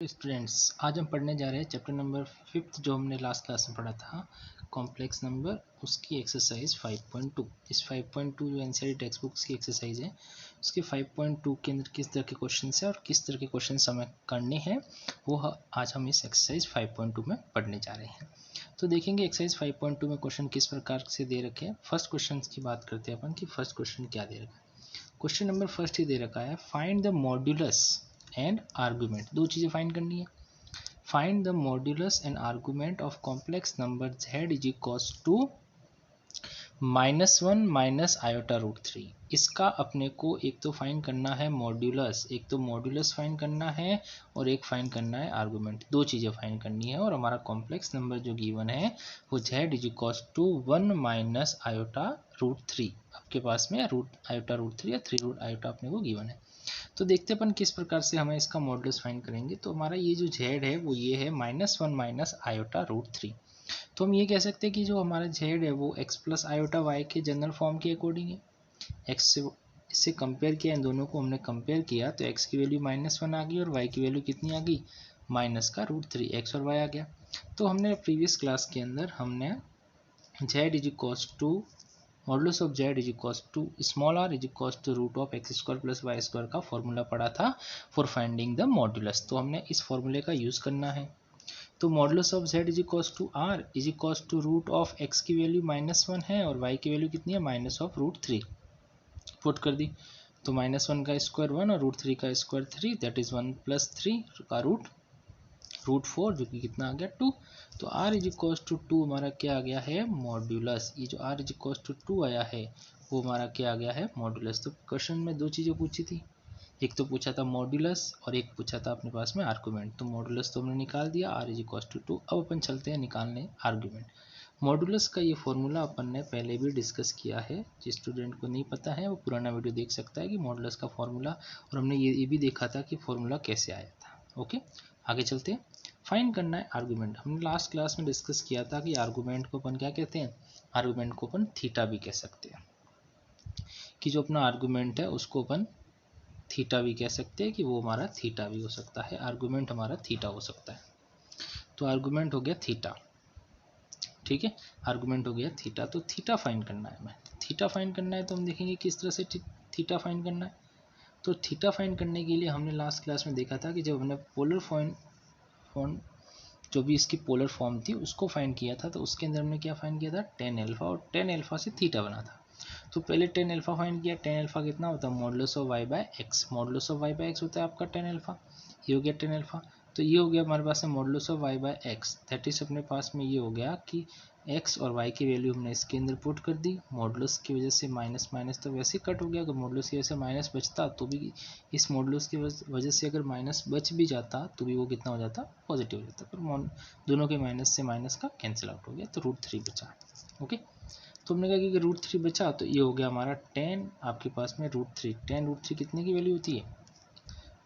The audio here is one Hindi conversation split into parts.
स्टूडेंट्स, आज हम पढ़ने जा रहे हैं चैप्टर नंबर 5 जो हमने लास्ट क्लास में पढ़ा था कॉम्प्लेक्स नंबर, उसकी एक्सरसाइज 5.2। इस 5.2 जो एनसीईआरटी टेक्स्ट बुक्स की एक्सरसाइज है उसके 5.2 के अंदर किस तरह के क्वेश्चन है और किस तरह के क्वेश्चन हमें करने हैं वो आज हम इस एक्सरसाइज 5.2 में पढ़ने जा रहे हैं। तो देखेंगे एक्सरसाइज 5.2 में क्वेश्चन किस प्रकार से दे रखे हैं। फर्स्ट क्वेश्चन की बात करते हैं अपन कि फर्स्ट क्वेश्चन क्या दे रखा है। क्वेश्चन नंबर फर्स्ट ही दे रखा है, find the modulus and argument. दो चीज़ें फाइंड करनी है। Find the modulus and argument of complex number z is equals to -1 minus iota root 3। इसका अपने को एक तो फाइंड करना है मॉड्यूलस, एक तो मॉड्यूलस फाइंड करना है और एक फाइंड करना है आर्गुमेंट। दो चीज़ें फाइंड करनी है और हमारा कॉम्प्लेक्स नंबर जो गिवन है वो z is equals to 1 minus iota root 3। आपके पास में आयोटा रूट 3 या 3 रूट आयोटा अपने को गिवन है। तो देखते अपन किस प्रकार से हमें इसका मॉडुलस फाइंड करेंगे। तो हमारा ये जो z है वो ये है -1 माइनस आयोटा रूट 3। तो हम ये कह सकते हैं कि जो हमारा z है वो x प्लस आयोटा y के जनरल फॉर्म के अकॉर्डिंग है। x से इससे कंपेयर किया, इन दोनों को हमने कंपेयर किया तो x की वैल्यू -1 आ गई और y की वैल्यू कितनी आ गई, माइनस का रूट 3, x और y आ गया। तो हमने प्रीवियस क्लास के अंदर हमने z is equals to modulus of z is equals to small r is equals to root of x square plus y square का फॉर्मूला पढ़ा था फॉर फाइंडिंग द मॉडुलस। तो हमने इस फॉर्मूले का यूज़ करना है। तो modulus of z is equals to r is equals to root of x की वैल्यू -1 है और y की वैल्यू कितनी है, माइनस ऑफ रूट 3 पुट कर दी। तो -1 का स्क्वायर 1 और रूट 3 का स्क्वायर 3, दैट इज 1 प्लस 3 का रूट 4 जो कि कितना आ गया 2। तो r इज इक्वल्स टू 2 हमारा क्या आ गया है, मॉड्यूलस। ये जो r इज इक्वल्स टू 2 आया है वो हमारा क्या आ गया है, मॉड्यूलस। तो क्वेश्चन में दो चीज़ें पूछी थी, एक तो पूछा था मॉड्यूलस और एक पूछा था अपने पास में आर्गुमेंट। तो मॉड्यूलस तो हमने निकाल दिया, r इज इक्वल्स टू 2। अब अपन चलते हैं निकालने आर्गुमेंट। मॉड्यूलस का ये फॉर्मूला अपन ने पहले भी डिस्कस किया है। जिस स्टूडेंट को नहीं पता है वो पुराना वीडियो देख सकता है कि मॉड्यूलस का फॉर्मूला, और हमने ये भी देखा था कि फॉर्मूला कैसे आया था। ओके, आगे चलते हैं। फाइंड करना है आर्गुमेंट। हमने लास्ट क्लास में डिस्कस किया था कि आर्गुमेंट को अपन क्या कहते हैं, आर्गुमेंट को अपन थीटा भी कह सकते हैं, कि जो अपना आर्गुमेंट है उसको अपन थीटा भी कह सकते हैं, कि वो हमारा थीटा भी हो सकता है, आर्गुमेंट हमारा थीटा हो सकता है। तो आर्गुमेंट हो गया थीटा, ठीक है, आर्गुमेंट हो गया थीटा। तो थीटा फाइंड करना है हमें। थीटा फाइंड करना है तो हम देखेंगे किस तरह से थीटा फाइंड करना है। तो थीटा फाइंड करने के लिए हमने लास्ट क्लास में देखा था कि जब हमने पोलर फॉर्म जो भी इसकी पोलर फॉर्म थी उसको फाइंड किया था, तो उसके अंदर हमने क्या फाइंड किया था, tan अल्फा, और tan अल्फा से थीटा बना था। तो पहले tan अल्फा फाइंड किया। tan अल्फा कितना होता है, modulus of y by x. Modulus of y by x होता है आपका tan अल्फा, ये हो गया tan अल्फा। तो ये हो गया हमारे पास में modulus of y by x, that is अपने पास में ये हो गया कि x और y की वैल्यू हमने इसके अंदर पुट कर दी। मॉडुलस की वजह से माइनस माइनस तो वैसे कट हो गया, अगर मॉडुलस की वजह से माइनस बचता तो भी इस मॉडुलस की वजह से अगर माइनस बच भी जाता तो भी वो कितना हो जाता, पॉजिटिव हो जाता। पर दोनों के माइनस से माइनस का कैंसिल आउट हो गया, तो रूट 3 बचा। ओके, तो हमने कहा कि रूट 3 बचा, तो ये हो गया हमारा tan आपके पास में रूट 3। tan रूट 3 कितने की वैल्यू होती है,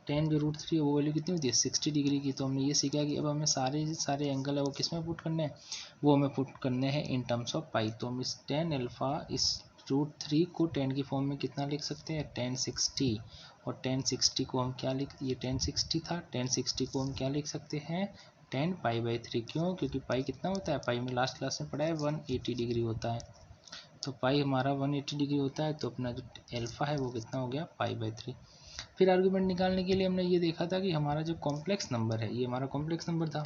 tan जो रूट 3 है वो वैल्यू कितनी होती है, 60 डिग्री की। तो हमने ये सीखा कि अब हमें सारे एंगल है वो किस में पुट करने हैं, वो हमें पुट करने हैं इन टर्म्स ऑफ पाई। तो हम इस tan अल्फा, इस रूट 3 को tan की फॉर्म में कितना लिख सकते हैं, tan 60। और tan 60 को हम क्या लिख, ये tan 60 था, tan 60 को हम क्या लिख सकते हैं, tan पाई बाई 3। क्यों, क्योंकि पाई कितना होता है, पाई में लास्ट क्लास में पढ़ा है 180 डिग्री होता है। तो पाई हमारा 180 डिग्री होता है, तो अपना जो अल्फा है वो कितना हो गया, पाई बाई 3। फिर आर्गुमेंट निकालने के लिए हमने ये देखा था कि हमारा जो कॉम्प्लेक्स नंबर है, ये हमारा कॉम्प्लेक्स नंबर था,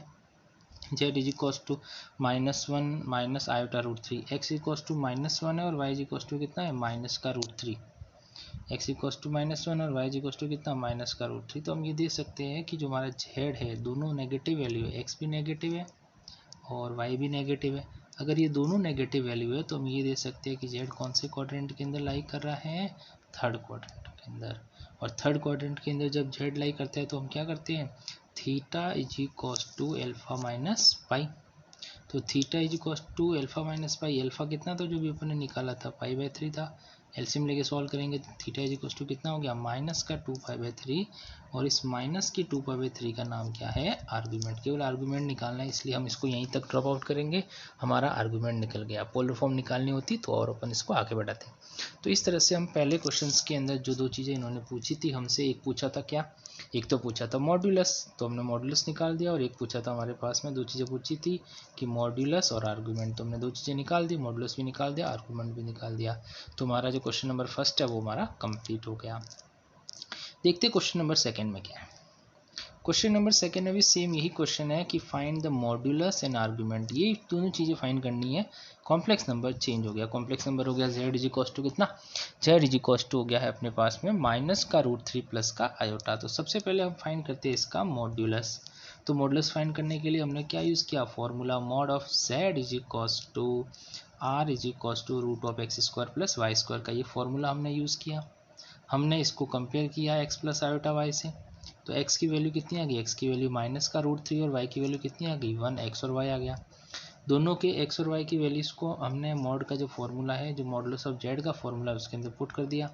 z is equals to -1 minus iota root 3, x equals to -1 है और y इक्वल्स टू कितना है, माइनस का रूट 3। x इक्वल्स टू -1 और y इक्वल्स टू कितना, माइनस का रूट 3। तो हम ये देख सकते हैं कि जो हमारा z है दोनों नेगेटिव वैल्यू है, x भी नेगेटिव है और y भी नेगेटिव है। अगर ये दोनों नेगेटिव वैल्यू है तो हम ये देख सकते हैं कि z कौन से क्वाड्रेंट के अंदर लाई कर रहा है, थर्ड क्वाड्रेंट के अंदर। और थर्ड क्वाड्रेंट के अंदर जब z लाई करता है तो हम क्या करते हैं, theta is equals to alpha minus pi. तो theta is equals to alpha minus pi, alpha कितना था जो भी अपन ने निकाला था, पाई बाई 3 था। एलसीएम लेके सॉल्व करेंगे तो थीटा इज इक्वल टू कितना हो गया, माइनस का 2π/3, और इस माइनस की 2π/3 का नाम क्या है, आर्गुमेंट। केवल आर्गुमेंट निकालना है, इसलिए हम इसको यहीं तक ड्रॉप आउट करेंगे, हमारा आर्गुमेंट निकल गया। पोलर फॉर्म निकालनी होती तो और अपन इसको आगे बढ़ाते। तो इस तरह से हम पहले क्वेश्चंस के अंदर जो दो चीज़ें इन्होंने पूछी थी हमसे, एक पूछा था क्या, एक तो पूछा था मॉड्यूलस, तो हमने मॉड्यूलस निकाल दिया, और एक पूछा था हमारे पास में दो चीज़ें पूछी थी कि मॉड्यूलस और आर्गुमेंट, तो हमने दो चीज़ें निकाल दी, मॉड्यूलस भी निकाल दिया, आर्गुमेंट भी निकाल दिया। तो हमारा जो क्वेश्चन नंबर फर्स्ट है वो हमारा कंप्लीट हो गया। देखते क्वेश्चन नंबर सेकंड में क्या है। क्वेश्चन नंबर सेकंड में भी सेम यही क्वेश्चन है कि find the modulus and argument, ये दोनों चीज़ें फाइंड करनी है। कॉम्प्लेक्स नंबर चेंज हो गया, कॉम्प्लेक्स नंबर हो गया z इज इक्वल टू कितना, z इज इक्वल टू हो गया है अपने पास में माइनस का √3 प्लस का आयोटा। तो सबसे पहले हम फाइंड करते हैं इसका मॉड्यूलस। तो मॉड्यूलस फाइंड करने के लिए हमने क्या यूज़ किया, formula mod of z is equal to r is equal to √(x² + y² का ये फॉर्मूला हमने यूज़ किया। हमने इसको कंपेयर किया x प्लस आयोटा y से, तो x की वैल्यू कितनी आ गई, x की वैल्यू माइनस का √3 और y की वैल्यू कितनी आ गई 1, x और y आ गया। दोनों के x और y की वैल्यूज़ को हमने मॉड का जो फॉर्मूला है, जो मॉडुलस ऑफ z का फॉर्मूला है उसके अंदर पुट कर दिया।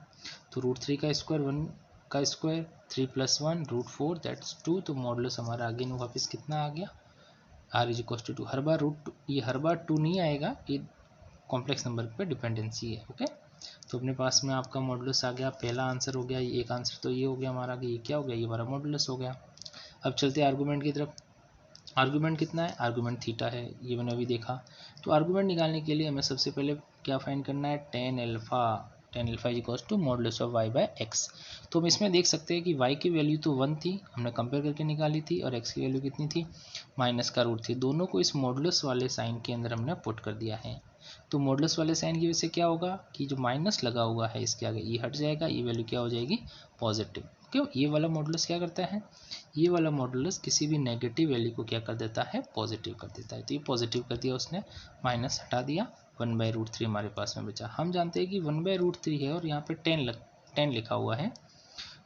तो √3 का स्क्वायर 1 का स्क्वायर 3 + 1 √4 दैट्स 2, तो मॉडुलस हमारा अगेन वापस कितना आ गया, r इज इक्वल टू 2। हर बार ये हर बार 2 नहीं आएगा, ये कॉम्प्लेक्स नंबर पे डिपेंडेंसी है। ओके, तो अपने पास में आपका मॉडुलस आ गया, पहला आंसर हो गया, ये एक आंसर तो ये हो गया हमारा कि ये क्या हो गया, ये हमारा मॉडुलस हो गया। अब चलते हैं आर्गूमेंट की तरफ। आर्गूमेंट कितना है, आर्गूमेंट थीटा है, ये मैंने अभी देखा। तो आर्गूमेंट निकालने के लिए हमें सबसे पहले क्या फाइंड करना है, tan alpha is equal to modulus of y/x। तो हम इसमें देख सकते हैं कि y की वैल्यू तो 1 थी, हमने कंपेयर करके निकाली थी, और x की वैल्यू कितनी थी, माइनस का √3। दोनों को इस मॉडुलस वाले साइन के अंदर हमने पुट कर दिया है। तो मॉडुलस वाले साइन की वजह से क्या होगा कि जो माइनस लगा हुआ है इसके आगे ये हट जाएगा, ये वैल्यू क्या हो जाएगी, पॉजिटिव। क्यों, ये वाला मॉडुलस क्या करता है, ये वाला मॉडुलस किसी भी नेगेटिव वैल्यू को क्या कर देता है, पॉजिटिव कर देता है। तो ये पॉजिटिव कर दिया उसने, माइनस हटा दिया, 1/√3 हमारे पास में बचा। हम जानते हैं कि 1/√3 है और यहाँ पे 10 लिखा हुआ है,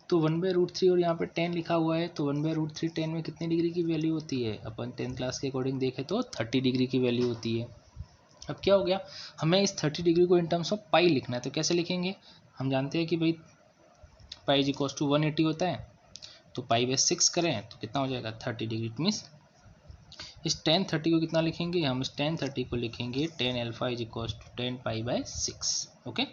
तो 1/√3 और यहाँ पे 10 लिखा हुआ है, तो 1/√3 10 में कितने डिग्री की वैल्यू होती है, अपन 10th क्लास के अकॉर्डिंग देखें तो 30 डिग्री की वैल्यू होती है। अब क्या हो गया, हमें इस 30 डिग्री को इन टर्म्स ऑफ पाई लिखना है, तो कैसे लिखेंगे, हम जानते हैं कि भाई पाई इज इक्वल टू 180 होता है, तो π/6 करें तो कितना हो जाएगा 30 डिग्री। इट मीन्स इस tan 30 को कितना लिखेंगे, हम इस tan 30 को लिखेंगे tan alpha is equal to 10 π/6। Okay,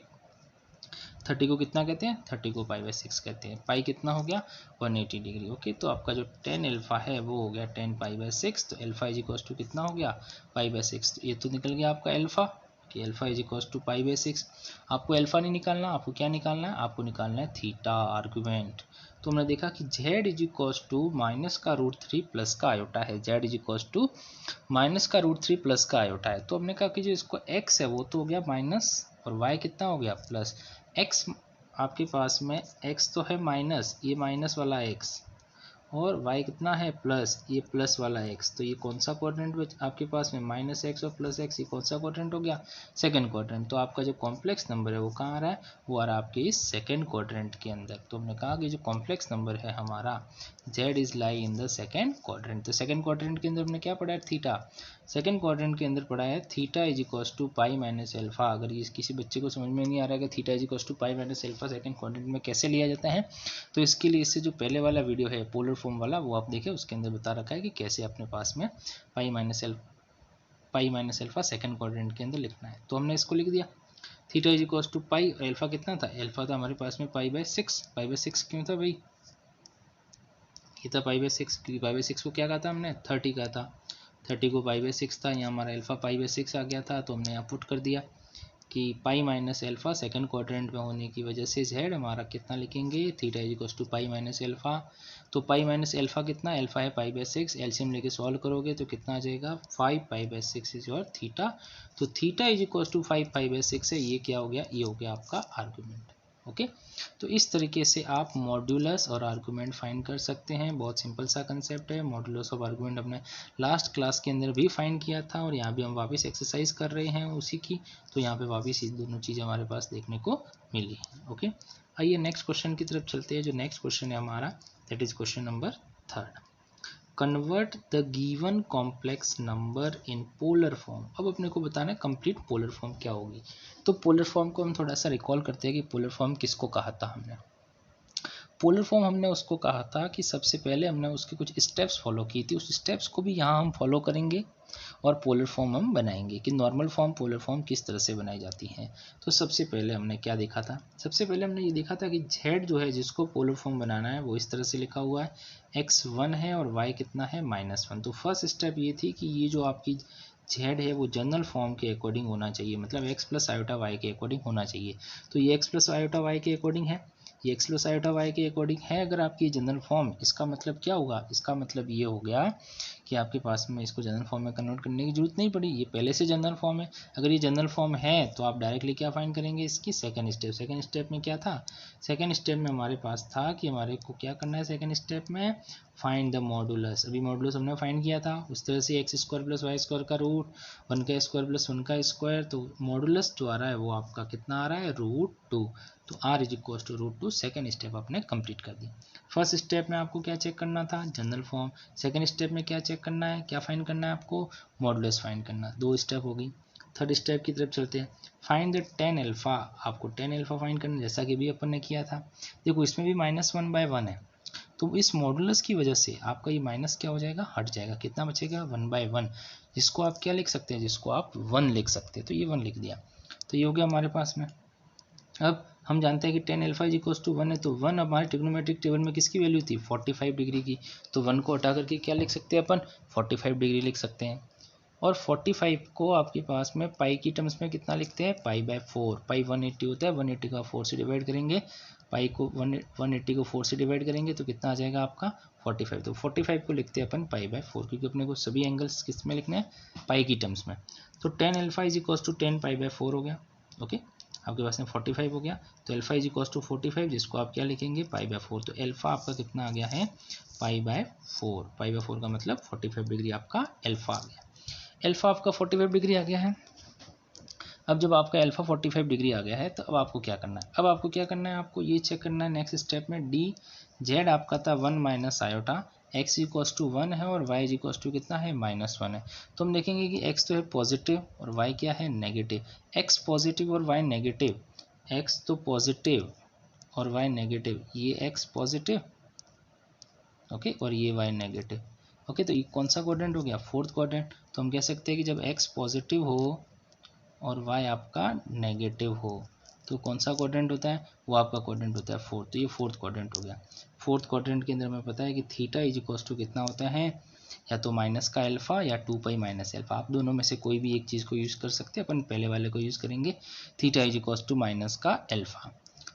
30 को कितना कहते हैं, 30 को π/6 कहते हैं। पाई कितना हो गया 180 डिग्री। ओके, तो आपका जो tan अल्फा है वो हो गया 10 π/6, तो अल्फा इज इक्वल टू कितना हो गया π/6। तो ये तो निकल गया आपका अल्फा, कि अल्फा इज इक्वल टू π/6। आपको अल्फा नहीं निकालना, आपको क्या निकालना है, आपको निकालना है थीटा, आर्गुमेंट। तो हमने देखा कि z is equal to minus का √3 प्लस का आयोटा है, z is equal to minus का √3 प्लस का आयोटा है। तो हमने कहा कि जो इसको x है वो तो हो गया माइनस, और y कितना हो गया प्लस। x आपके पास में x तो है माइनस, ये माइनस वाला x, और y कितना है प्लस, ये प्लस वाला x। तो ये कौन सा क्वाड्रेंट में आपके पास में -x और +x, ये कौन सा क्वाड्रेंट हो गया, सेकंड क्वाड्रेंट। तो आपका जो कॉम्प्लेक्स नंबर है वो कहाँ आ रहा है, वो आ रहा है आपके इस सेकंड क्वाड्रेंट के अंदर। तो हमने कहा कि जो कॉम्प्लेक्स नंबर है हमारा z is lie in the second quadrant. तो सेकंड क्वाड्रेंट के अंदर हमने क्या पढ़ा है, थीटा। सेकंड क्वाड्रेंट के अंदर पढ़ा है थीटा इज इक्वल टू π-अल्फा। अगर ये किसी बच्चे को समझ में नहीं आ रहा है कि थीटा इज इक्वल टू π-अल्फा सेकंड क्वाड्रेंट में कैसे लिया जाता है, तो इसके लिए इससे जो पहले वाला वीडियो है पोलर फॉर्म वाला वो आप देखें, उसके अंदर बता रखा है कि कैसे अपने पास में π-अल्फा सेकंड क्वाड्रेंट के अंदर लिखना है। तो हमने इसको लिख दिया, theta is equal to pi, alpha कितना था, अल्फा था हमारे पास में π/6 क्यों था भाई, ये था π/6 क्योंकि π/6 को क्या कहा था हमने, 30 का था, 30 को π/6 था, यहाँ हमारा अल्फा π/6 आ गया था। तो हमने यहाँ पुट कर दिया कि π-अल्फा सेकंड क्वाड्रेंट में होने की वजह से z हमारा कितना लिखेंगे, थीटा इज इक्वल टू π-अल्फा। तो π-अल्फा कितना, अल्फा है π/6, एलसीएम लेके सॉल्व करोगे तो कितना आ जाएगा 5 π/6 इज योर थीटा। तो थीटा इज इक्वल टू 5 π/6 है, ये क्या हो गया, ये हो गया आपका आर्गुमेंट। ओके, तो इस तरीके से आप मॉड्यूलस और आर्गुमेंट फाइंड कर सकते हैं। बहुत सिंपल सा कंसेप्ट है। मॉड्यूलस ऑफ आर्गुमेंट हमने लास्ट क्लास के अंदर भी फाइंड किया था, और यहाँ भी हम वापस एक्सरसाइज कर रहे हैं उसी की। तो यहाँ पे वापस ये दोनों चीज़ें हमारे पास देखने को मिली हैं। ओके, आइए नेक्स्ट क्वेश्चन की तरफ चलते हैं। जो नेक्स्ट क्वेश्चन है हमारा, that is question number 3। Convert the given complex number in polar form. अब अपने को बताना है कंप्लीट पोलर फॉर्म क्या होगी। तो पोलर फॉर्म को हम थोड़ा सा रिकॉल करते हैं कि पोलर फॉर्म किसको कहा था हमने। पोलर फॉर्म हमने उसको कहा था कि सबसे पहले हमने उसके कुछ स्टेप्स फॉलो की थी, उस स्टेप्स को भी यहाँ हम फॉलो करेंगे और पोलर फॉर्म हम बनाएंगे कि नॉर्मल फॉर्म पोलर फॉर्म किस तरह से बनाई जाती हैं। तो सबसे पहले हमने क्या देखा था, सबसे पहले हमने ये देखा था कि z जो है जिसको पोलर फॉर्म बनाना है वो इस तरह से लिखा हुआ है, x 1 है और y कितना है -1। तो फर्स्ट स्टेप ये थी कि ये जो आपकी z है वो जनरल फॉर्म के अकॉर्डिंग होना चाहिए, मतलब x प्लस आयोटा y के अकॉर्डिंग होना चाहिए। तो ये x प्लस आयोटा y के अकॉर्डिंग है, ये x प्लस आयोटा y के अकॉर्डिंग है। अगर आपकी जनरल फॉर्म, इसका मतलब क्या होगा, इसका मतलब ये हो गया कि आपके पास में इसको जनरल फॉर्म में कन्वर्ट करने की जरूरत नहीं पड़ी, ये पहले से जनरल फॉर्म है। अगर ये जनरल फॉर्म है तो आप डायरेक्टली क्या फाइंड करेंगे, इसकी सेकंड स्टेप। सेकंड स्टेप में क्या था, सेकंड स्टेप में हमारे पास था कि हमारे को क्या करना है सेकंड स्टेप में, फाइंड द मॉडुलस। अभी मॉडुलस हमने फाइंड किया था उस तरह से x square plus y square का रूट, 1 का स्क्वायर प्लस 1 का स्क्वायर। तो मॉडुलस जो आ रहा है वो आपका कितना आ रहा है, √2। तो r is equal to √2। Second step आपने कंप्लीट कर दी। फर्स्ट स्टेप में आपको क्या चेक करना था, जनरल फॉर्म। सेकेंड स्टेप में क्या चेक करना है, क्या फाइंड करना है आपको, मॉडुलस फाइंड करना। दो स्टेप हो गई। थर्ड स्टेप की तरफ चलते हैं, फाइंड द tan अल्फा। आपको tan अल्फा फाइंड करना, जैसा कि भी अपन ने किया था। देखो इसमें भी -1/1 है, तो इस मॉडुलस की वजह से आपका ये माइनस क्या हो जाएगा, हट जाएगा। कितना बचेगा, 1/1, जिसको आप क्या लिख सकते हैं, जिसको आप 1 लिख सकते हैं। तो ये 1 लिख दिया, तो ये हो गया हमारे पास में। अब हम जानते हैं कि tan alpha is equal to 1 है, तो 1 हमारे ट्रिग्नोमेट्रिक टेबल में किसकी वैल्यू थी, 45 डिग्री की। तो 1 को हटा करके क्या लिख सकते हैं अपन, 45 डिग्री लिख सकते हैं। और 45 को आपके पास में पाई की टर्म्स में कितना लिखते हैं, π/4। पाई 180 होता है, 180 को 4 से डिवाइड करेंगे, पाई को 180 को 4 से डिवाइड करेंगे तो कितना आ जाएगा आपका 45। तो 45 को लिखते हैं अपन π/4, क्योंकि अपने को सभी एंगल्स किस में लिखने हैं, पाई की टर्म्स में। तो tan alpha is equal to 10 π/4 हो गया। ओके, आपके पास में 45 हो गया, तो अल्फा इज इक्वल टू 45, जिसको आप क्या लिखेंगे, π/4। तो अल्फा आपका कितना आ गया है, π/4। π/4 का मतलब 45 डिग्री आपका अल्फा आ गया। अल्फा आपका 45 डिग्री आ गया है। अब जब आपका अल्फा 45 डिग्री आ गया है तो अब आपको क्या करना है, अब आपको क्या करना है, आपको ये चेक करना है नेक्स्ट स्टेप में, डी जेड आपका था 1 minus iota, X equals to 1 है और वाई इक्वल्स टू कितना है, -1 है। तो हम देखेंगे कि एक्स तो है पॉजिटिव और वाई क्या है, नेगेटिव। एक्स पॉजिटिव और वाई नेगेटिव, एक्स तो पॉजिटिव और वाई नेगेटिव, ये एक्स पॉजिटिव ओके और ये वाई नेगेटिव। ओके, तो ये कौन सा क्वाड्रेंट हो गया, फोर्थ क्वाड्रेंट। तो हम कह सकते हैं कि जब एक्स पॉजिटिव हो और वाई आपका नेगेटिव हो तो कौन सा क्वाड्रेंट होता है, वो आपका क्वाड्रेंट होता है फोर्थ। तो ये फोर्थ क्वाड्रेंट हो गया। फोर्थ क्वाड्रेंट के अंदर हमें पता है कि थीटा इज इक्वल्स टू कितना होता है, या तो माइनस का अल्फा या 2 माइनस अल्फा। आप दोनों में से कोई भी एक चीज़ को यूज़ कर सकते हैं, अपन पहले वाले को यूज़ करेंगे। Theta is equals to minus का अल्फा।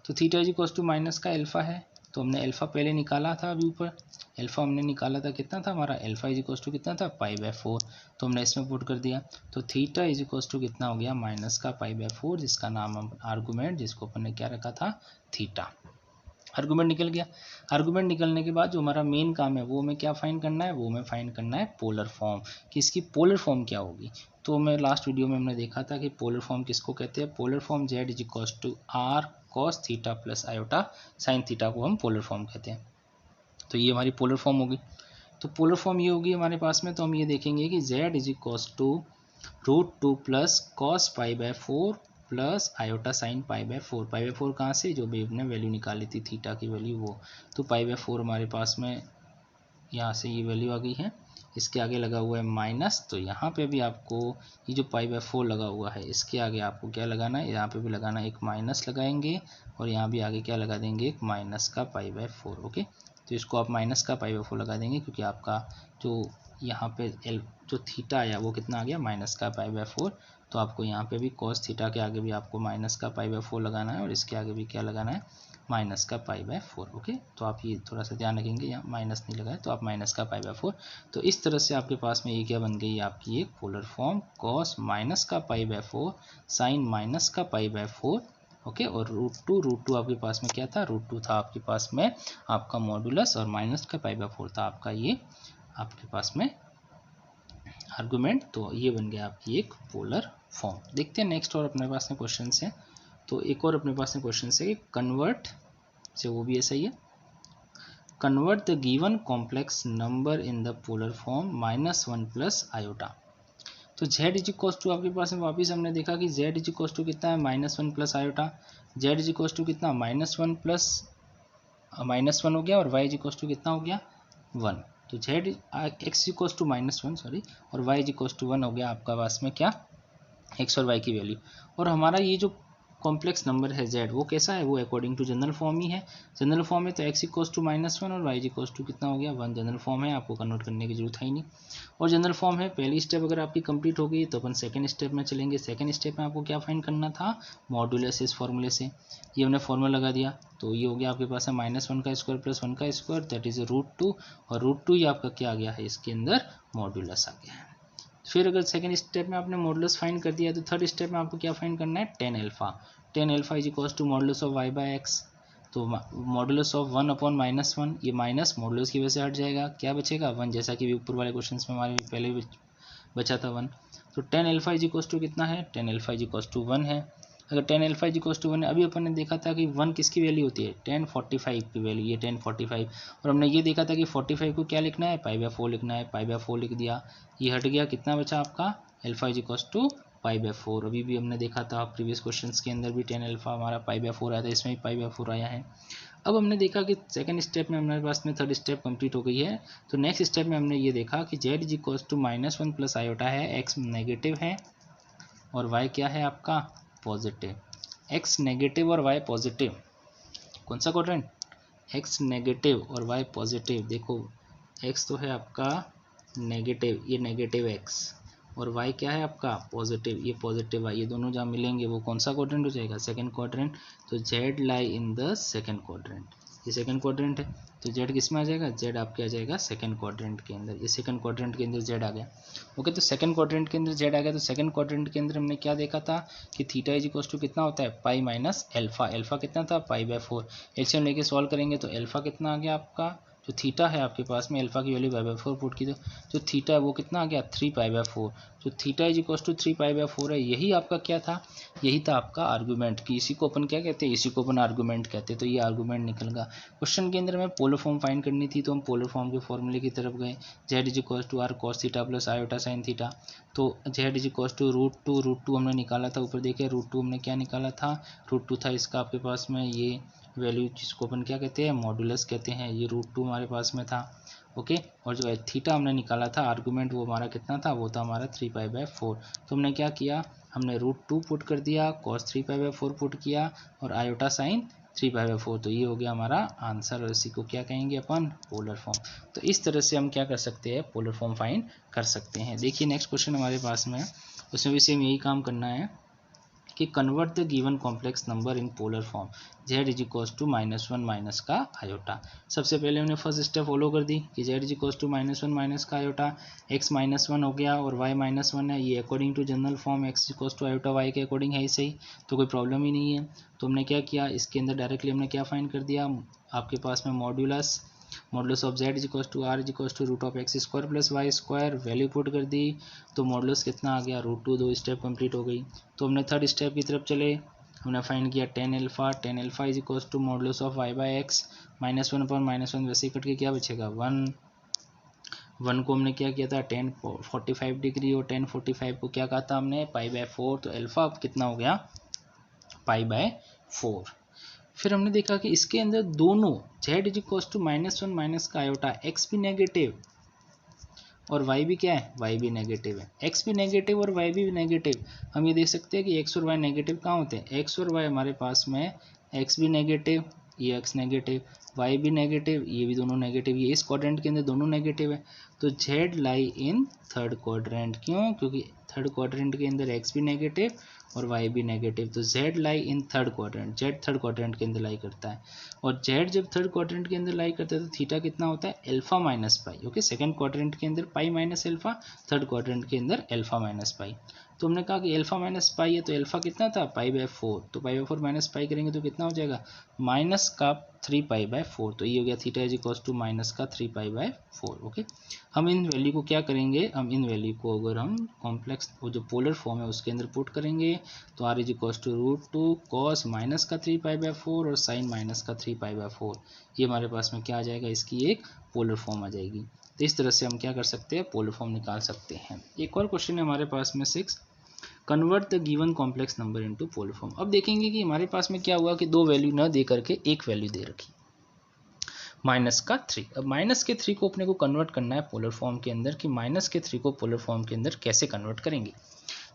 तो theta is equals to minus का अल्फा है, तो हमने अल्फा पहले निकाला था, अभी ऊपर अल्फा हमने निकाला था, कितना था हमारा अल्फा इज इक्वल्स टू कितना था, π/4। तो हमने इसमें पुट कर दिया, तो थीटा इज इक्वल्स टू कितना हो गया, माइनस का π/4, जिसका नाम हम आर्गूमेंट, जिसको अपन ने क्या रखा था, थीटा। आर्गूमेंट निकल गया। आर्गूमेंट निकलने के बाद जो हमारा मेन काम है वो हमें क्या फाइंड करना है, वो हमें फाइंड करना है पोलर फॉर्म, कि इसकी पोलर फॉर्म क्या होगी। तो मैं लास्ट वीडियो में हमने देखा था कि पोलर फॉर्म किसको कहते हैं, polar form z is equals to R cos theta plus iota sine theta को हम पोलर फॉर्म कहते हैं। तो ये हमारी पोलर फॉर्म होगी। तो पोलर फॉर्म ये होगी हमारे पास में, तो हम ये देखेंगे कि z is equals to √2 plus cos π/4 plus iota sine π/4। π/4 कहाँ से, जो भी हमने वैल्यू निकाली थी थीटा की वैल्यू वो, तो π/4 हमारे पास में यहाँ से ये वैल्यू आ गई है। इसके आगे लगा हुआ है माइनस, तो यहाँ पे भी आपको ये जो π/4 लगा हुआ है इसके आगे आपको क्या लगाना है, यहाँ पे भी लगाना है, एक माइनस लगाएंगे और यहाँ भी आगे क्या लगा देंगे, एक माइनस का π/4। ओके, तो इसको आप माइनस का π/4 लगा देंगे, क्योंकि आपका जो यहाँ पे जो थीटा आया वो कितना आ गया, माइनस का π/4। तो आपको यहाँ पे भी cos थीटा के आगे भी आपको माइनस का π/4 लगाना है और इसके आगे भी क्या लगाना है, माइनस का π/4। ओके, तो आप ये थोड़ा सा ध्यान रखेंगे, यहाँ माइनस नहीं लगाए तो आप माइनस का π/4। तो इस तरह से आपके पास में ये क्या बन गई, आपकी एक पोलर फॉर्म, cos माइनस का π/4 साइन माइनस का π/4। ओके, और √2 आपके पास में क्या था, √2 था आपके पास में आपका मॉडुलस, और माइनस का π/4 था आपका ये आपके पास में आर्गुमेंट। तो ये बन गया आपकी एक पोलर फॉर्म। देखते हैं नेक्स्ट और अपने पास में क्वेश्चन है। तो एक और अपने पास में क्वेश्चन है कि कन्वर्ट से, वो भी ऐसा ही है, convert the given complex number in the polar form -1 plus iota. तो z इज इक्वल टू आपके पास में वापिस हमने देखा कि z इज इक्वल टू कितना है -1 plus iota, z is equal to कितना -1 प्लस -1 हो गया और y इज इक्वल टू कितना हो गया 1। तो z x equal to -1 sorry और y इज इक्वल टू 1 हो गया आपका पास में क्या x और y की वैल्यू। और हमारा ये जो कॉम्प्लेक्स नंबर है z वो कैसा है, वो अकॉर्डिंग टू जनरल फॉर्म ही है। जनरल फॉर्म है तो x इक्वल टू -1 और y इक्वल टू कितना हो गया 1। जनरल फॉर्म है, आपको कन्वर्ट करने की जरूरत है ही नहीं। और जनरल फॉर्म है, पहली स्टेप अगर आपकी कंप्लीट हो गई तो अपन सेकंड स्टेप में चलेंगे। सेकंड स्टेप में आपको क्या फाइंड करना था, मॉड्यूलस इस फॉर्मूले से। ये हमने फॉर्मूला लगा दिया तो ये हो गया आपके पास है -1 का स्क्वायर प्लस 1 का स्क्वायर दैट इज √2 और √2 ये आपका क्या आ गया है, इसके अंदर मॉड्यूलस आ गया है। फिर अगर सेकंड स्टेप में आपने मॉडुलस फाइंड कर दिया तो थर्ड स्टेप में आपको क्या फाइंड करना है, tan alpha. tan alpha is equal to modulus of y by x। तो मॉडुलस ऑफ 1 अपॉन -1 ये माइनस मॉडुलस की वजह से हट जाएगा, क्या बचेगा 1, जैसा कि ऊपर वाले क्वेश्चन में हमारे पहले बचा था 1। तो tan alpha is equal to कितना है, tan alpha is equal to 1 है। अगर tan alpha is equal to 1 है, अभी अपन ने देखा था कि 1 किसकी वैल्यू होती है, tan 45 की वैल्यू, ये tan 45। और हमने ये देखा था कि 45 को क्या लिखना है, π/4 लिखना है, π/4 लिख दिया, ये हट गया, कितना बचा आपका अल्फा इज इक्वल टू π/4। अभी भी हमने देखा था प्रीवियस क्वेश्चंस के अंदर भी tan अल्फा हमारा π/4 आया था, इसमें भी π/4 आया है। अब हमने देखा कि सेकंड स्टेप में हमारे पास में थर्ड स्टेप कंप्लीट हो गई है। तो नेक्स्ट स्टेप में हमने ये देखा कि z is equal to -1 plus iota है, x नेगेटिव है और y क्या है आपका पॉजिटिव। x नेगेटिव और y पॉजिटिव, कौन सा क्वाड्रेंट, x नेगेटिव और y पॉजिटिव। देखो x तो है आपका नेगेटिव, ये नेगेटिव x और y क्या है आपका पॉजिटिव, ये पॉजिटिव y, ये दोनों जहाँ मिलेंगे वो कौन सा क्वाड्रेंट हो जाएगा, सेकंड क्वाड्रेंट। तो z lie in the second quadrant, ये सेकंड क्वाड्रेंट है तो z किस में आ जाएगा, z आपके आ जाएगा सेकंड क्वाड्रेंट के अंदर, ये सेकंड क्वाड्रेंट के अंदर z आ गया। ओके, तो सेकंड क्वाड्रेंट के अंदर z आ गया। तो सेकंड क्वाड्रेंट के अंदर हमने क्या देखा था कि थीटा इज इक्वल टू कितना होता है पाई माइनस अल्फा। अल्फा कितना था π/4, एलसीएम लेके सॉल्व करेंगे तो अल्फा कितना आ गया आपका, जो थीटा है आपके पास में अल्फा की वैल्यू π/4 पुट की, तो जो थीटा है वो कितना आ गया 3π/4। जो थीटा इज इक्वल टू 3π/4 है, यही आपका क्या था, यही था आपका आर्गूमेंट कि इसी को अपन क्या कहते हैं, इसी को अपन आर्गूमेंट कहते हैं। तो ये आर्गूमेंट निकल गया। क्वेश्चन के अंदर हमें पोलर फॉर्म फाइंड करनी थी तो हम पोलर फॉर्म के फॉर्मूले की तरफ गए, z is equal to r cos theta plus iota sine theta. तो z इज इक्वल टू √2 हमने निकाला था, ऊपर देखिए √2 हमने क्या निकाला था, √2 था इसका आपके पास में ये वैल्यू जिसको अपन क्या कहते हैं मॉडुलस कहते हैं, ये √2 हमारे पास में था। ओके, और जो थीटा हमने निकाला था आर्गूमेंट वो हमारा कितना था, वो था हमारा 3π/4। तो हमने क्या किया, हमने √2 पुट कर दिया, cos 3π/4 पुट किया और आयोटा साइन 3π/4। तो ये हो गया हमारा आंसर और इसी को क्या कहेंगे अपन पोलर फॉर्म। तो इस तरह से हम क्या कर सकते हैं, पोलर फॉर्म फाइंड कर सकते हैं। देखिए नेक्स्ट क्वेश्चन हमारे पास में है, उसमें भी सेम यही काम करना है कि convert the given complex number in polar form, z is equal to -1 minus का आयोटा। सबसे पहले हमने फर्स्ट स्टेप फॉलो कर दी कि z is equal to -1 minus का आयोटा, x -1 हो गया और y -1 है, ये according to general form x equal to iota y के अकॉर्डिंग है ही सही, तो कोई प्रॉब्लम ही नहीं है। तो हमने क्या किया, इसके अंदर डायरेक्टली हमने क्या फाइंड कर दिया, आपके पास में modulus of z is equal to r is equal to √x square plus y square, value put कर दी तो मॉडुलस कितना आ गया √2। दो स्टेप कंप्लीट हो गई। तो हमने थर्ड स्टेप की तरफ चले, हमने फाइंड किया tan alpha is equal to modulus of y by x, -1 upon -1 वैसे ही कट के क्या बचेगा 1 को हमने क्या किया था tan 45 डिग्री और tan 45 को क्या कहा था हमने π/4। तो अल्फा कितना हो गया π/4। फिर हमने देखा कि इसके अंदर दोनों z is equal to -1 minus का आयोटा, x भी नेगेटिव और y भी क्या है, y भी नेगेटिव है, x भी नेगेटिव और y भी नेगेटिव। हम ये देख सकते हैं कि x और y नेगेटिव कहाँ होते हैं, x और y हमारे पास में x भी नेगेटिव, ये x नेगेटिव, y भी नेगेटिव, ये भी दोनों नेगेटिव, ये इस क्वाड्रेंट के अंदर दोनों नेगेटिव है। तो z lie in third quadrant, क्यों, क्योंकि थर्ड क्वाड्रेंट के अंदर x भी नेगेटिव और y भी नेगेटिव। तो z lie in third quadrant, z third quadrant के अंदर लाई करता है और z जब थर्ड क्वाड्रेंट के अंदर लाई करता है तो थीटा कितना होता है अल्फा माइनस पाई। ओके, सेकंड क्वाड्रेंट के अंदर pi minus alpha, third quadrant के अंदर अल्फा माइनस पाई। तो हमने कहा कि अल्फा माइनस पाई है तो अल्फा कितना था π/4, तो π/4 माइनस पाई करेंगे तो कितना हो जाएगा माइनस का 3π/4। तो ये हो गया theta is equal to minus का 3π/4। ओके, हम इन वैल्यू को क्या करेंगे, हम इन वैल्यू को अगर हम कॉम्प्लेक्स वो जो पोलर फॉर्म है उसके अंदर पुट करेंगे तो r is equal to √2 cos minus का 3π/4 और साइन माइनस का 3π/4, ये हमारे पास में क्या आ जाएगा, इसकी एक पोलर फॉर्म आ जाएगी। तो इस तरह से हम क्या कर सकते हैं, पोलर फॉर्म निकाल सकते हैं। एक और क्वेश्चन है हमारे पास में 6, convert the given complex number into polar form. अब देखेंगे कि हमारे पास में क्या हुआ कि दो वैल्यू न दे करके एक वैल्यू दे रखी, माइनस का 3। अब माइनस के 3 को अपने को कन्वर्ट करना है पोलर फॉर्म के अंदर, कि माइनस के 3 को पोलर फॉर्म के अंदर कैसे कन्वर्ट करेंगे।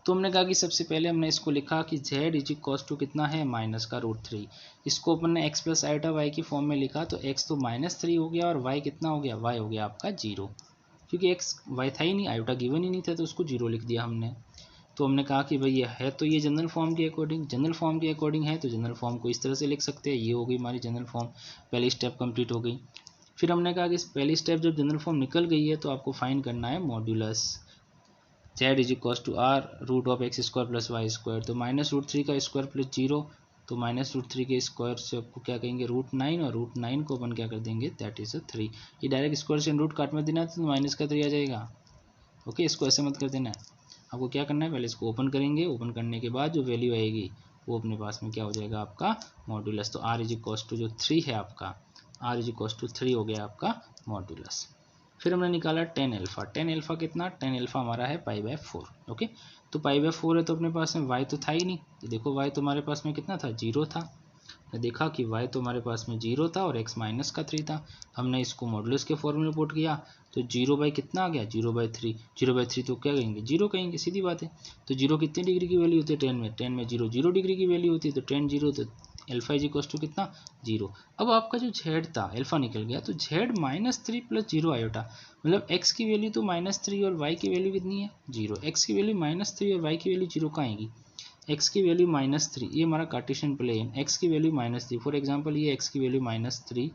तो हमने कहा कि सबसे पहले हमने इसको लिखा कि z इज इक्वल टू कितना है, माइनस का √3। इसको अपन ने x प्लस आयोटा y की फॉर्म में लिखा तो x तो -3 हो गया और y कितना हो गया, y हो गया आपका 0, क्योंकि x y था ही नहीं, आयोटा गिवन ही नहीं था तो उसको 0 लिख दिया हमने। तो हमने कहा कि भाई ये है तो ये जनरल फॉर्म के अकॉर्डिंग, जनरल फॉर्म के अकॉर्डिंग है तो जनरल फॉर्म को इस तरह से लिख सकते हैं। ये हो गई हमारी जनरल फॉर्म, पहली स्टेप कंप्लीट हो गई। फिर हमने कहा कि इस पहली स्टेप जब जनरल फॉर्म निकल गई है तो आपको फाइंड करना है modulus z is equal to r√(x² + y²। तो -√3 का स्क्वायर प्लस 0, तो -√3 के स्क्वायर से आपको क्या कहेंगे, √9, और √9 को अपन क्या कर देंगे, दैट इज 3। ये डायरेक्ट स्क्वायर से रूट काट में देना है तो माइनस का 3 आ जाएगा। ओके, इसको ऐसे मत कर देना है, आपको क्या करना है, पहले इसको ओपन करेंगे, ओपन करने के बाद जो वैल्यू आएगी वो अपने पास में क्या हो जाएगा आपका मॉड्यूलस। तो r इज इक्वल टू जो 3 है आपका, r इज इक्वल टू 3 हो गया आपका मॉड्यूलस। फिर हमने निकाला tan अल्फा, tan अल्फा कितना, tan अल्फा हमारा है π/4। ओके, तो π/4 है तो अपने पास में y तो था ही नहीं, तो देखो y तो हमारे पास में कितना था, 0 था। देखा कि y तो हमारे पास में 0 था और x माइनस का 3 था। हमने इसको मॉडुलस के फॉर्मूले में पुट किया तो 0 कितना आ गया, 0/3। 0/3 तो क्या कहेंगे, 0 कहेंगे, सीधी बात है। तो 0 कितने डिग्री की वैल्यू होती है, 10 में, 10 में 0 0 डिग्री की वैल्यू होती है, तो 10 0 तो अल्फा इज इक्वल टू कितना, 0। अब आपका जो z था अल्फा निकल गया, तो z -3 + 0 आयोटा, मतलब x की वैल्यू तो -3 और y की वैल्यू कितनी है, 0। x की वैल्यू -3 और y की वैल्यू 0 कहाँ आएगी, x की वैल्यू -3, ये हमारा कार्टेशियन प्लेन, x की वैल्यू -3, फॉर एग्जांपल ये x की वैल्यू -3,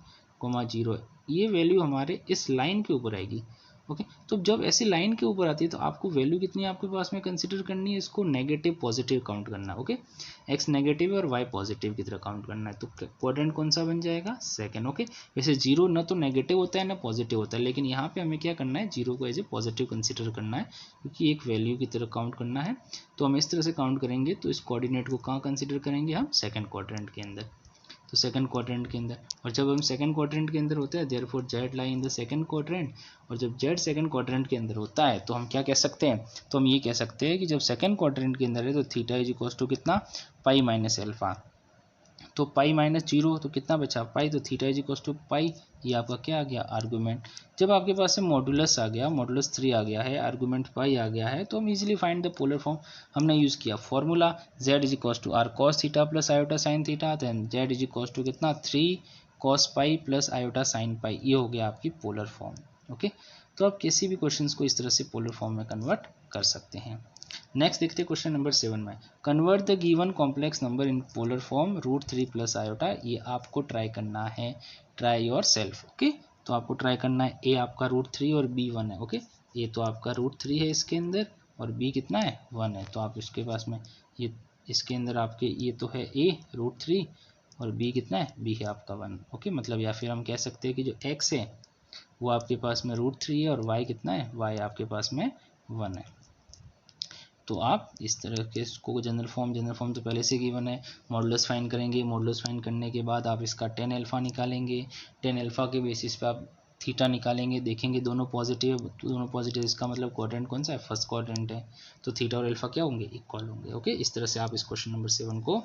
0, ये वैल्यू हमारे इस लाइन के ऊपर आएगी। ओके, तो जब ऐसी लाइन के ऊपर आती है तो आपको वैल्यू कितनी आपके पास में कंसिडर करनी है, इसको नेगेटिव पॉजिटिव काउंट करना है। ओके, x नेगेटिव है और y पॉजिटिव की तरह काउंट करना है, तो क्वाड्रेंट कौन सा बन जाएगा, सेकंड। ओके, वैसे 0 ना तो नेगेटिव होता है ना पॉजिटिव होता है, लेकिन यहाँ पे हमें क्या करना है, 0 को एज ए पॉजिटिव कंसिडर करना है, क्योंकि एक वैल्यू की तरह काउंट करना है। तो हम इस तरह से काउंट करेंगे, तो इस कोऑर्डिनेट को कहाँ कंसिडर करेंगे हम, सेकंड क्वाड्रेंट के अंदर। तो सेकंड क्वाड्रेंट के अंदर, और जब हम सेकंड क्वाड्रेंट के अंदर होते हैं therefore z lie in the second quadrant, और जब z सेकंड क्वाड्रेंट के अंदर होता है तो हम क्या कह सकते हैं, तो हम ये कह सकते हैं कि जब सेकंड क्वाड्रेंट के अंदर है तो थीटा इज इक्वल टू कितना, पाई माइनस अल्फा। तो पाई -0 तो कितना बचा, पाई, तो थीटा इज इक्वल टू पाई, ये आपका क्या आ गया, आर्गूमेंट। जब आपके पास से मॉडुलस आ गया, मॉडुलस 3 आ गया है, आर्गूमेंट पाई आ गया है, तो हम easily find the polar form. हमने यूज़ किया formula z is equal to R cos theta plus iota sine theta, then z is equal to कितना, 3 cos pi plus iota sine pi, ये हो गया आपकी पोलर फॉर्म। ओके, तो आप किसी भी क्वेश्चंस को इस तरह से पोलर फॉर्म में कन्वर्ट कर सकते हैं। नेक्स्ट देखते हैं क्वेश्चन नंबर 7 में, convert the given complex number in polar form √3 plus iota. ये आपको ट्राई करना है, ट्राई योर सेल्फ। ओके, तो आपको ट्राई करना है, ए आपका √3 और बी 1 है। ओके, ए तो आपका √3 है इसके अंदर और बी कितना है, 1 है, तो आप इसके पास में ये इसके अंदर आपके ये तो है ए √3 और बी कितना है, बी है आपका 1। ओके, मतलब या फिर हम कह सकते हैं कि जो x है वो आपके पास में √3 है और y कितना है, y आपके पास में 1 है। तो आप इस तरह के इसको जनरल फॉर्म तो पहले से गिवन है, मॉडुलस फाइंड करेंगे, मॉडुलस फाइंड करने के बाद आप इसका tan अल्फा निकालेंगे, tan अल्फा के बेसिस पे आप थीटा निकालेंगे, देखेंगे दोनों पॉजिटिव, इसका मतलब क्वाड्रेंट कौन सा है, फर्स्ट क्वाड्रेंट है, तो थीटा और अल्फा क्या होंगे, इक्वल होंगे। ओके, इस तरह से आप इस क्वेश्चन नंबर 7 को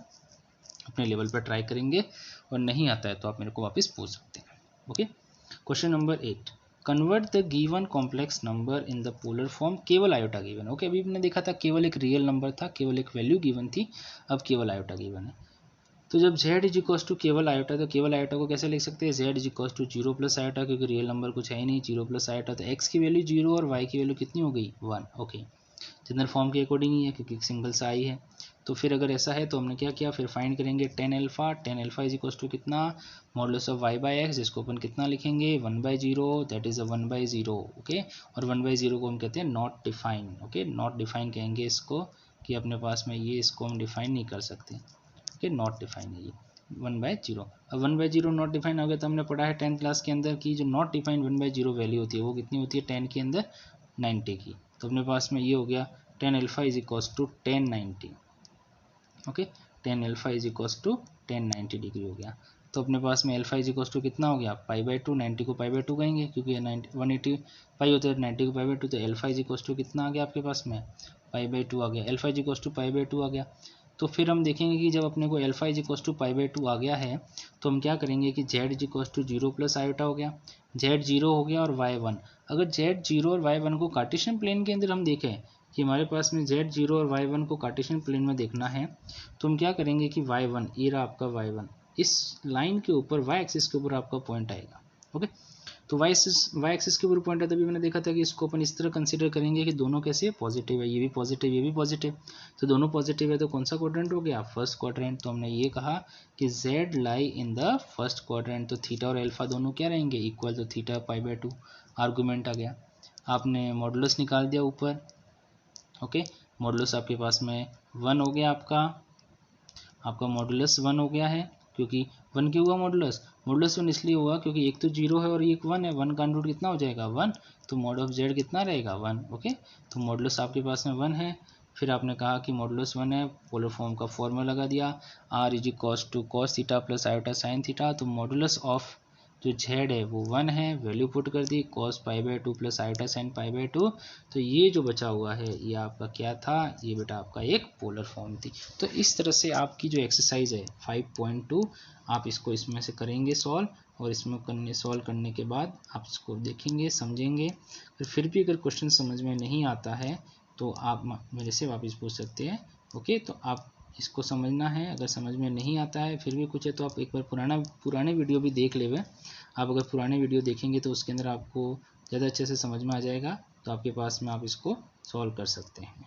अपने लेवल पर ट्राई करेंगे, और नहीं आता है तो आप मेरे को वापस पूछ सकते हैं। Okay, question number 8, convert the given complex number in the polar form, केवल आयोटा गिवन। ओके, अभी हमने देखा था केवल एक रियल नंबर था, केवल एक वैल्यू गिवन थी, अब केवल आयोटा गिवन है। तो जब z इज इक्वल टू केवल आयोटा, तो केवल आयोटा को कैसे लिख सकते हैं, z is equal to 0 plus iota, क्योंकि रियल नंबर कुछ है ही नहीं, 0 प्लस आयोटा, तो x की वैल्यू 0 और y की वैल्यू कितनी हो गई, 1। ओके, जनरल फॉर्म के अकॉर्डिंग ही है क्योंकि सिंगल सा आई है। तो फिर अगर ऐसा है तो हमने क्या किया, फिर फाइंड करेंगे tan alpha is equal to कितना, मॉडुलस ऑफ y/x, जिसको अपन कितना लिखेंगे, 1/0, दैट इज 1/0। ओके, और 1/0 को हम कहते हैं not define. Okay, not define कहेंगे इसको, कि अपने पास में ये इसको हम डिफाइन नहीं कर सकते। ओके, नॉट डिफाइन है ये 1/0। अब 1/0 नॉट डिफाइन हो गया, तो हमने पढ़ा है 10th क्लास के अंदर की जो नॉट डिफाइन 1/0 वैल्यू होती है वो कितनी होती है, 10 के अंदर 90 की। तो अपने पास में ये हो गया tan alpha is equals to tan 90। Okay, tan alpha is equals to tan 90 degree हो गया। तो अपने पास में अल्फा इज इक्वल्स टू कितना हो गया, π/2, 90 को π/2 कहेंगे क्योंकि 180 पाई होता है, 90 को π/2, तो अल्फा इज इक्वल्स टू कितना आ गया आपके पास में, π/2 आ गया। अल्फा इज इक्वल्स टू π/2 आ गया। तो फिर हम देखेंगे कि जब अपने को अल्फा इज इक्वल्स टू π/2 आ गया है तो हम क्या करेंगे कि z is equals to 0 plus iota हो गया, z 0 हो गया और y 1। अगर z 0 और y 1 को कार्टेशियन प्लेन के अंदर हम देखें कि हमारे पास में z 0 और y 1 को कार्टेशियन प्लेन में देखना है तो हम क्या करेंगे कि y 1, ये रहा आपका y 1, इस लाइन के ऊपर y एक्सिस के ऊपर आपका पॉइंट आएगा। ओके, तो y एक्सिस के ऊपर पॉइंट है, तभी मैंने देखा था कि इसको अपन इस तरह कंसीडर करेंगे कि दोनों कैसे पॉजिटिव है, ये भी पॉजिटिव ये भी पॉजिटिव, तो दोनों पॉजिटिव है तो कौन सा क्वाड्रेंट हो गया, फर्स्ट क्वाड्रेंट। तो हमने ये कहा कि z lie in the first quadrant, तो थीटा और अल्फा दोनों क्या रहेंगे, इक्वल, तो थीटा π/2 आर्गूमेंट आ गया। आपने मॉडुलस निकाल दिया ऊपर। ओके, मॉडुलस आपके पास में 1 हो गया, आपका मॉडुलस 1 हो गया है। क्योंकि 1 क्यों हुआ मॉडुलस 1 इसलिए हुआ क्योंकि एक तो 0 है और एक 1 है, 1 का रूट कितना हो जाएगा 1, तो मॉड ऑफ z कितना रहेगा 1। ओके, तो मॉडुलस आपके पास में 1 है। फिर आपने कहा कि मॉडुलस 1 है, पोलर फॉर्म का फॉर्मूला लगा दिया, r is equals to cos theta plus iota sine theta. तो मॉडुलस ऑफ जो z है वो 1 है, वैल्यू पुट कर दी, cos π/2 प्लस आयोटा साइन π/2। तो ये जो बचा हुआ है ये आपका क्या था, ये बेटा आपका एक पोलर फॉर्म थी। तो इस तरह से आपकी जो एक्सरसाइज है 5.2 आप इसको इसमें से करेंगे सॉल्व, और इसमें सॉल्व करने के बाद आप इसको देखेंगे समझेंगे। फिर भी अगर क्वेश्चन समझ में नहीं आता है तो आप मेरे से वापस पूछ सकते हैं। ओके, तो आप इसको समझना है, अगर समझ में नहीं आता है फिर भी कुछ है तो आप एक बार पुराने वीडियो भी देख लेवे। आप अगर पुराने वीडियो देखेंगे तो उसके अंदर आपको ज़्यादा अच्छे से समझ में आ जाएगा, तो आपके पास में आप इसको सॉल्व कर सकते हैं।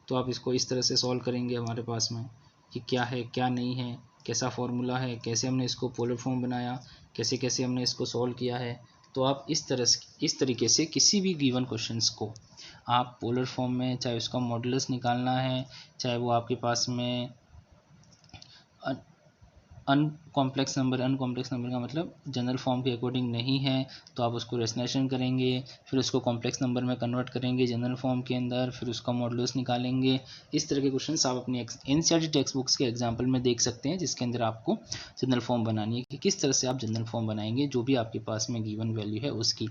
तो आप इसको इस तरह से सॉल्व करेंगे हमारे पास में कि क्या है क्या नहीं है, कैसा फॉर्मूला है, कैसे हमने इसको पोलर फॉर्म बनाया, कैसे कैसे हमने इसको सॉल्व किया है। तो आप इस तरीके से किसी भी गिवन क्वेश्चंस को आप पोलर फॉर्म में, चाहे उसका मॉडुलस निकालना है, चाहे वो आपके पास में अनकॉम्प्लेक्स नंबर का मतलब जनरल फॉर्म के अकॉर्डिंग नहीं है तो आप उसको रेशनलाइजेशन करेंगे, फिर उसको कॉम्प्लेक्स नंबर में कन्वर्ट करेंगे जनरल फॉर्म के अंदर, फिर उसका मॉडुलस निकालेंगे। इस तरह के क्वेश्चंस आप अपनी एनसीईआरटी टेक्स्ट बुक्स के एग्जाम्पल में देख सकते हैं, जिसके अंदर आपको जनरल फॉर्म बनानी है कि किस तरह से आप जनरल फॉर्म बनाएंगे जो भी आपके पास में गिवन वैल्यू है उसकी।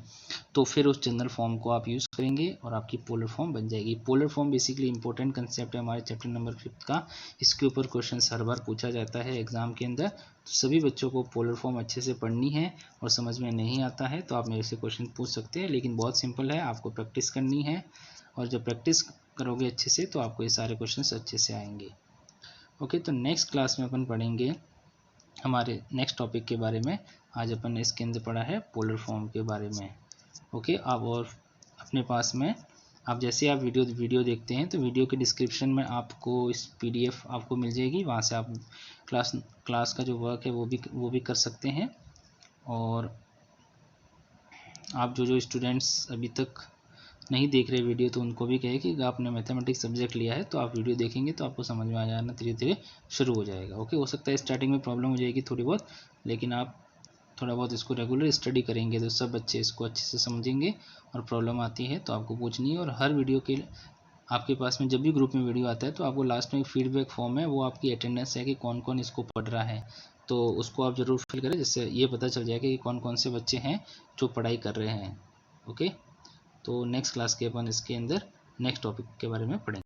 तो फिर उस जनरल फॉर्म को आप यूज़ करेंगे और आपकी पोलर फॉर्म बन जाएगी। Polar form basically important concept है हमारे चैप्टर नंबर 5 का, इसके ऊपर क्वेश्चन हर बार पूछा जाता है एग्जाम के अंदर। तो सभी बच्चों को पोलर फॉर्म अच्छे से पढ़नी है, और समझ में नहीं आता है तो आप मेरे से क्वेश्चन पूछ सकते हैं, लेकिन बहुत सिंपल है, आपको प्रैक्टिस करनी है, और जब प्रैक्टिस करोगे अच्छे से तो आपको ये सारे क्वेश्चन अच्छे से आएंगे। ओके, तो नेक्स्ट क्लास में अपन पढ़ेंगे हमारे नेक्स्ट टॉपिक के बारे में। आज अपन ने इसके अंदर पढ़ा है पोलर फॉर्म के बारे में। ओके, अब और अपने पास में आप जैसे आप वीडियो देखते हैं तो वीडियो के डिस्क्रिप्शन में आपको इस PDF आपको मिल जाएगी, वहाँ से आप क्लास का जो वर्क है वो भी कर सकते हैं। और आप जो स्टूडेंट्स अभी तक नहीं देख रहे वीडियो तो उनको भी कहे कि आपने मैथमेटिक्स सब्जेक्ट लिया है तो आप वीडियो देखेंगे तो आपको समझ में आ जाना धीरे धीरे शुरू हो जाएगा। ओके, हो सकता है स्टार्टिंग में प्रॉब्लम हो जाएगी थोड़ी बहुत, लेकिन आप थोड़ा बहुत इसको रेगुलर स्टडी करेंगे तो सब बच्चे इसको अच्छे से समझेंगे। और प्रॉब्लम आती है तो आपको पूछनी है, और हर वीडियो के आपके पास में जब भी ग्रुप में वीडियो आता है तो आपको लास्ट में एक फीडबैक फॉर्म है, वो आपकी अटेंडेंस है कि कौन कौन इसको पढ़ रहा है, तो उसको आप ज़रूर फिल करें, जिससे ये पता चल जाएगा कि कौन कौन से बच्चे हैं जो पढ़ाई कर रहे हैं। ओके, तो नेक्स्ट क्लास के अपन इसके अंदर नेक्स्ट टॉपिक के बारे में पढ़ेंगे।